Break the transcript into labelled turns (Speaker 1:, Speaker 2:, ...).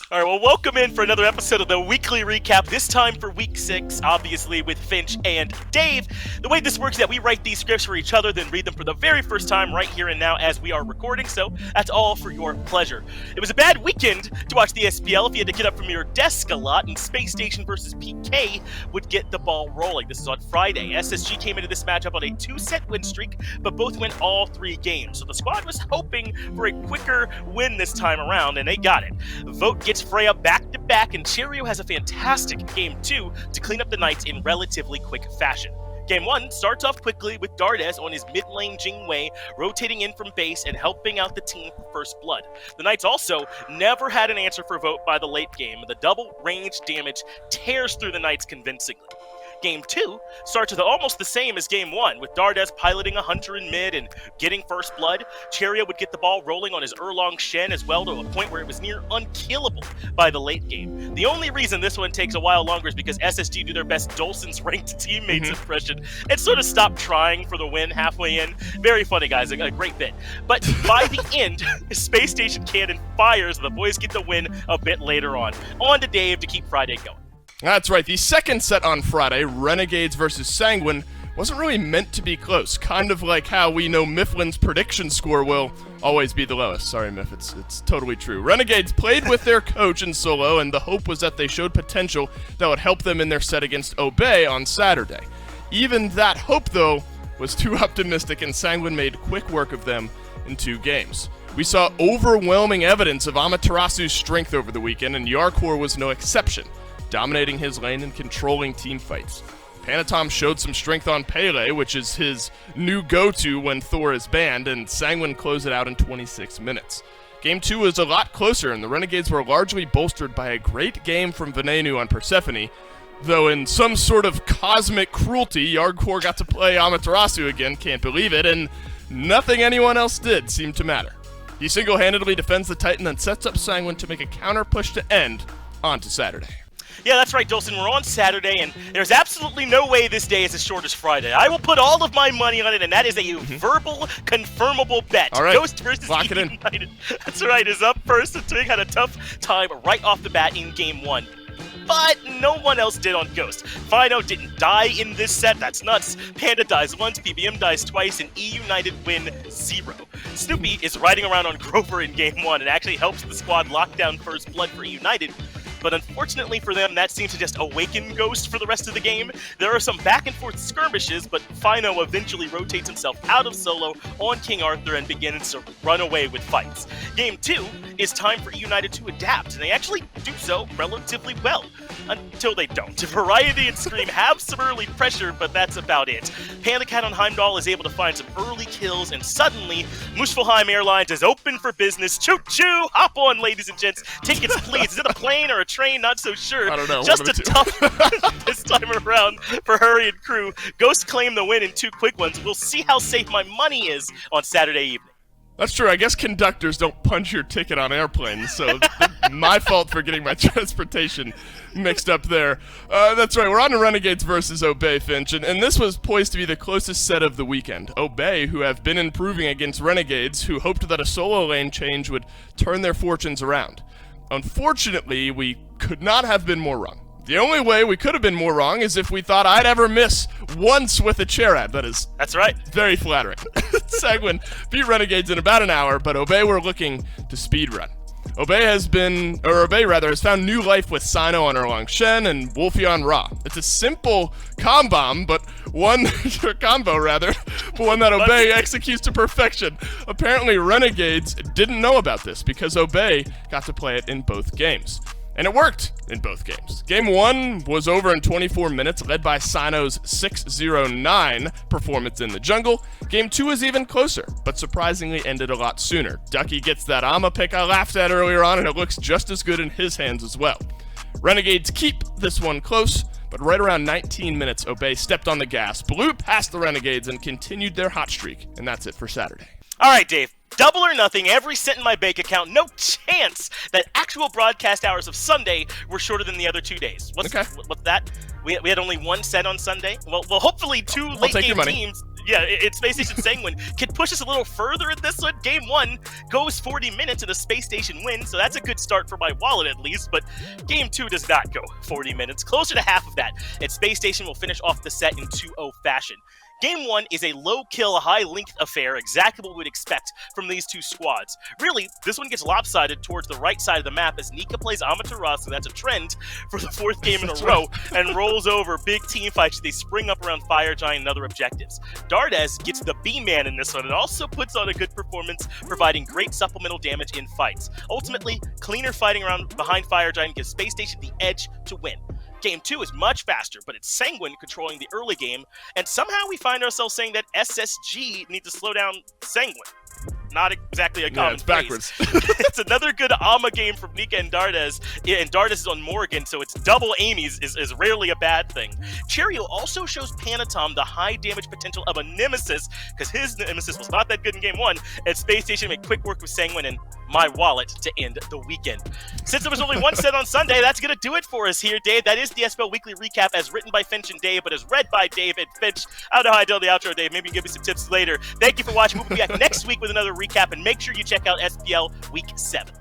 Speaker 1: All right, well, welcome in for another episode of the weekly recap, this time for week 6, obviously with Finch and Dave. The way this works is that we write these scripts for each other, then read them for the very first time right here and now as we are recording, so that's all for your pleasure. It was a bad weekend to watch the SPL if you had to get up from your desk a lot, and Space Station versus PK would get the ball rolling. This is on Friday. SSG came into this matchup on a 2-set win streak, but both went all 3 games, so the squad was hoping for a quicker win this time around, and they got it. Vote gets Freya back-to-back, and Cheerio has a fantastic Game 2 to clean up the Knights in relatively quick fashion. Game 1 starts off quickly with Dardes on his mid-lane Jingwei, rotating in from base and helping out the team for first blood. The Knights also never had an answer for Vote by the late game. The double range damage tears through the Knights convincingly. Game 2 starts with almost the same as Game 1, with Dardes piloting a hunter in mid and getting first blood. Cheerio would get the ball rolling on his Erlong Shen as well, to a point where it was near unkillable by the late game. The only reason this one takes a while longer is because SSG do their best Dolson's ranked teammates impression and sort of stop trying for the win halfway in. Very funny, guys, a great bit. But by the end, Space Station cannon fires, and the boys get the win a bit later on. On to Dave to keep Friday going.
Speaker 2: That's right, the second set on Friday, Renegades versus Sanguine, wasn't really meant to be close. Kind of like how we know Mifflin's prediction score will always be the lowest. Sorry, Miff, it's totally true. Renegades played with their coach in solo, and the hope was that they showed potential that would help them in their set against Obey on Saturday. Even that hope, though, was too optimistic, and Sanguine made quick work of them in 2 games. We saw overwhelming evidence of Amaterasu's strength over the weekend, and Yarkor was no exception, dominating his lane and controlling team fights. Panatom showed some strength on Pele, which is his new go-to when Thor is banned, and Sanguine closed it out in 26 minutes. Game 2 was a lot closer, and the Renegades were largely bolstered by a great game from Venenu on Persephone, though in some sort of cosmic cruelty, Yarkor got to play Amaterasu again, can't believe it, and nothing anyone else did seemed to matter. He single-handedly defends the Titan and sets up Sanguine to make a counter push to end on to Saturday.
Speaker 1: Yeah, that's right, Dolson. We're on Saturday, and there's absolutely no way this day is as short as Friday. I will put all of my money on it, and that is a verbal, confirmable bet.
Speaker 2: All right,
Speaker 1: Ghost versus
Speaker 2: lock it in.
Speaker 1: United. That's right, is up first. The Twig had a tough time right off the bat in Game 1. But no one else did on Ghost. Fino didn't die in this set, that's nuts. Panda dies once, PBM dies twice, and E United win 0. Snoopy is riding around on Grover in Game 1 and actually helps the squad lock down first blood for E United. But unfortunately for them, that seems to just awaken Ghost for the rest of the game. There are some back-and-forth skirmishes, but Fino eventually rotates himself out of solo on King Arthur and begins to run away with fights. Game 2 is time for United to adapt, and they actually do so relatively well. Until they don't. Variety and Scream have some early pressure, but that's about it. Panda Cat on Heimdall is able to find some early kills, and suddenly, Muspelheim Airlines is open for business. Choo-choo! Hop on, ladies and gents. Tickets, please. Is it a plane or a train? Not so sure.
Speaker 2: I don't know.
Speaker 1: Just a tough this time around for Hurry and crew. Ghost claimed the win in 2 quick ones. We'll see how safe my money is on Saturday evening.
Speaker 2: That's true. I guess conductors don't punch your ticket on airplanes, so my fault for getting my transportation mixed up there. That's right. We're on to Renegades versus Obey, Finch, and this was poised to be the closest set of the weekend. Obey, who have been improving against Renegades, who hoped that a solo lane change would turn their fortunes around. Unfortunately, we could not have been more wrong. The only way we could have been more wrong is if we thought I'd ever miss once with a chair ad.
Speaker 1: That's right.
Speaker 2: Very flattering. Sanguine beat Renegades in about an hour, but Obey were looking to speedrun. Obey has found new life with Sino on Erlong Shen and Wolfie on Ra. It's a simple combo, but one that Obey executes to perfection. Apparently, Renegades didn't know about this because Obey got to play it in both games. And it worked in both games. Game 1 was over in 24 minutes, led by Sino's 6-0-9 performance in the jungle. Game 2 is even closer, but surprisingly ended a lot sooner. Ducky gets that Ama pick I laughed at earlier on, and it looks just as good in his hands as well. Renegades keep this one close, but right around 19 minutes, Obey stepped on the gas, blew past the Renegades, and continued their hot streak. And that's it for Saturday.
Speaker 1: All right, Dave. Double or nothing, every cent in my bank account. No chance that actual broadcast hours of Sunday were shorter than the other 2 days. What's that? We had only 1 set on Sunday? Well, hopefully 2 late game teams. Yeah, it's Space Station Sanguine can push us a little further in this one. Game 1 goes 40 minutes and the Space Station wins, so that's a good start for my wallet at least, but Game 2 does not go 40 minutes. Closer to half of that, and Space Station will finish off the set in 2-0 fashion. Game 1 is a low-kill, high-length affair, exactly what we would expect from these two squads. Really, this one gets lopsided towards the right side of the map as Nika plays Amaterasu, that's a trend for the 4th game in a row, and rolls over big team fights as they spring up around Fire Giant and other objectives. Dardes gets the B-man in this one and also puts on a good performance, providing great supplemental damage in fights. Ultimately, cleaner fighting around behind Fire Giant gives Space Station the edge to win. Game 2 is much faster, but it's Sanguine controlling the early game, and somehow we find ourselves saying that SSG needs to slow down Sanguine. Not exactly a common
Speaker 2: it's backwards.
Speaker 1: It's another good AMA game from Nika and Dardes, and Dardes is on Morgan, so it's double Amy's is rarely a bad thing. Cheerio also shows Panatom the high damage potential of a Nemesis, because his Nemesis was not that good in Game 1, and Space Station made quick work with Sanguine and my wallet to end the weekend. Since there was only one set on Sunday, that's going to do it for us here, Dave. That is the SPL Weekly Recap as written by Finch and Dave, but as read by Dave and Finch. I don't know how I do the outro, Dave. Maybe you can give me some tips later. Thank you for watching. We'll be back next week with another recap, and make sure you check out SPL Week 7.